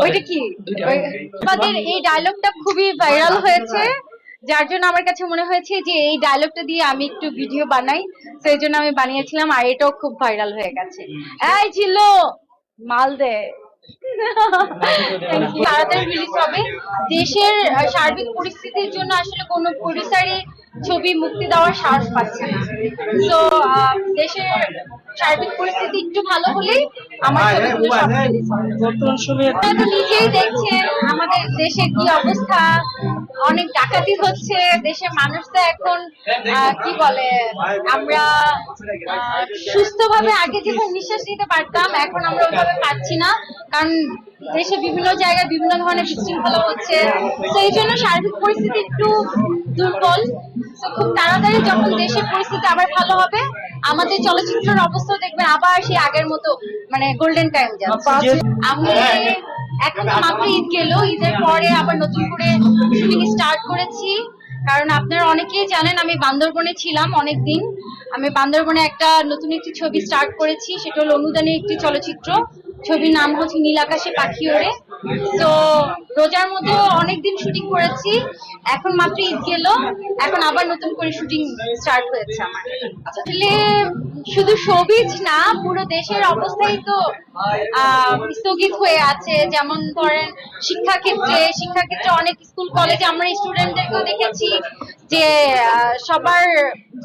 ওইটা কি আমাদের এই ডায়লগটা খুবই ভাইরাল হয়েছে, যার জন্য আমার কাছে মনে হয়েছে যে এই ডায়লগটা দিয়ে আমি একটু ভিডিও বানাই, তো এই জন্য আমি বানিয়েছিলাম, আর এটাও খুব ভাইরাল হয়ে গেছে। এই ছিল মাল দে তাড়াতাড়ি রিলিজ হবে। দেশের সার্বিক পরিস্থিতির জন্য আসলে কোনো প্রডিউসারই ছবি মুক্তি দেওয়ার সাহস পাচ্ছে না। তো দেশের সার্বিক পরিস্থিতি একটু ভালো হলেই আমার ছবিগুলো সব রিলিজ হবে। বর্তমান সময়ে আপনারা তো নিজেই দেখছেন আমাদের দেশে কি অবস্থা, অনেক ডাকাতি হচ্ছে দেশের মানুষ তো এখন কি বলে, আমরা সুস্থভাবে আগে যেভাবে নিঃশ্বাস নিতে পারতাম এখন আমরা ওইভাবে পাচ্ছি না, কারণ দেশে বিভিন্ন জায়গায় বিভিন্ন ধরনের বিশৃঙ্খলা হচ্ছে। তো এই জন্য সার্বিক পরিস্থিতি একটু দুর্বল। তো খুব তাড়াতাড়ি যখন দেশের পরিস্থিতি আবার ভালো হবে, আমাদের চলচ্চিত্রের অবস্থা দেখবেন আবার সেই আগের মতো, মানে গোল্ডেন টাইম যাচ্ছে। আমি এখন তো মাত্র ঈদ গেল, ঈদের পরে আবার নতুন করে শুটিং স্টার্ট করেছি। কারণ আপনারা অনেকেই জানেন আমি বান্দরবনে ছিলাম অনেকদিন। আমি বান্দরবনে নতুন একটি ছবি স্টার্ট করেছি, সেটা হলো অনুদানী একটি চলচ্চিত্র। ছবির নাম হচ্ছে নীল আকাশে পাখি ওড়ে। তো রোজার মধ্যে অনেকদিন শুটিং করেছি, এখন মাত্র ঈদ গেল, এখন আবার নতুন করে শুটিং স্টার্ট হয়েছে আমার। আসলে শুধু শোবিজ না, পুরো দেশের অবস্থাই তো স্থগিত হয়ে আছে। যেমন ধরেন শিক্ষাক্ষেত্রে অনেক স্কুল কলেজে আমরা স্টুডেন্টদেরকেও দেখেছি যে সবার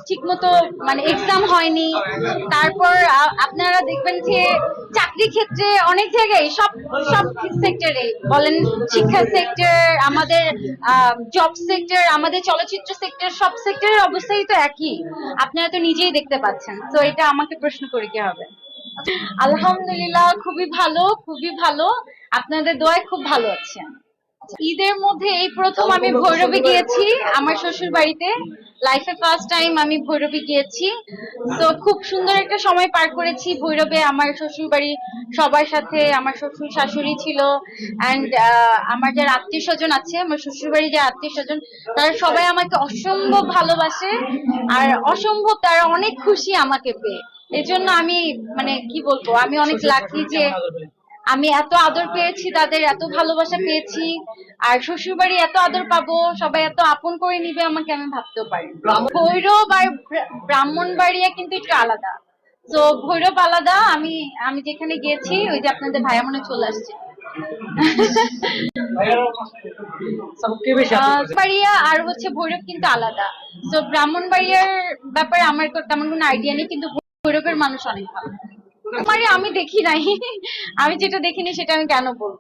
ঠিকমতো মানে এক্সাম হয়নি। তারপর আপনারা দেখবেন যে চাকরি ক্ষেত্রে অনেক জায়গায় সব সব সেক্টরে বলেন, শিক্ষা সেক্টর, আমাদের জব সেক্টর, আমাদের চলচ্চিত্র সেক্টর, সব সেক্টরের অবস্থাই তো একই। আপনারা তো নিজেই দেখতে পাচ্ছেন। তো এটা আমাকে প্রশ্ন করে কি হবে? আলহামদুলিল্লাহ, খুবই ভালো, খুবই ভালো। আপনাদের দোয়ায় খুব ভালো আছে। ঈদের মধ্যে এই প্রথম আমি ভৈরবে গিয়েছি আমার শ্বশুর বাড়িতে। লাইফে ফার্স্ট টাইম আমি ভৈরবে গিয়েছি। তো খুব সুন্দর একটা সময় পার করেছি ভৈরবে আমার শ্বশুর বাড়ি সবার সাথে। আমার শ্বশুর শাশুড়ি ছিল, অ্যান্ড আমার যারা আত্মীয় স্বজন আছে, আমার শ্বশুর বাড়ি যে আত্মীয় স্বজন, তারা সবাই আমাকে অসম্ভব ভালোবাসে, আর অসম্ভব তারা অনেক খুশি আমাকে পেয়ে। এই জন্য আমি মানে কি বলবো, আমি অনেক লাকি যে আমি এত আদর পেয়েছি, তাদের এত ভালোবাসা পেয়েছি। আর শ্বশুর বাড়ি এত আদর পাবো, সবাই এত আপন করে নিবে আমাকে, আমি ভাবতেও পারি। ভৈরব আর ব্রাহ্মণবাড়িয়া কিন্তু একটু আলাদা। তো ভৈরব আলাদা, আমি আমি যেখানে গিয়েছি ওই যে আপনাদের ভাইয়া মনে চলে আসছে বাড়িয়া আর হচ্ছে ভৈরব কিন্তু আলাদা। তো ব্রাহ্মণবাড়িয়ার ব্যাপারে আমার তেমন কোনো আইডিয়া নেই, কিন্তু ভৈরবের মানুষ অনেক ভালো। আমি দেখি নাই আমি যেটা দেখিনি সেটা আমি কেন বলবো।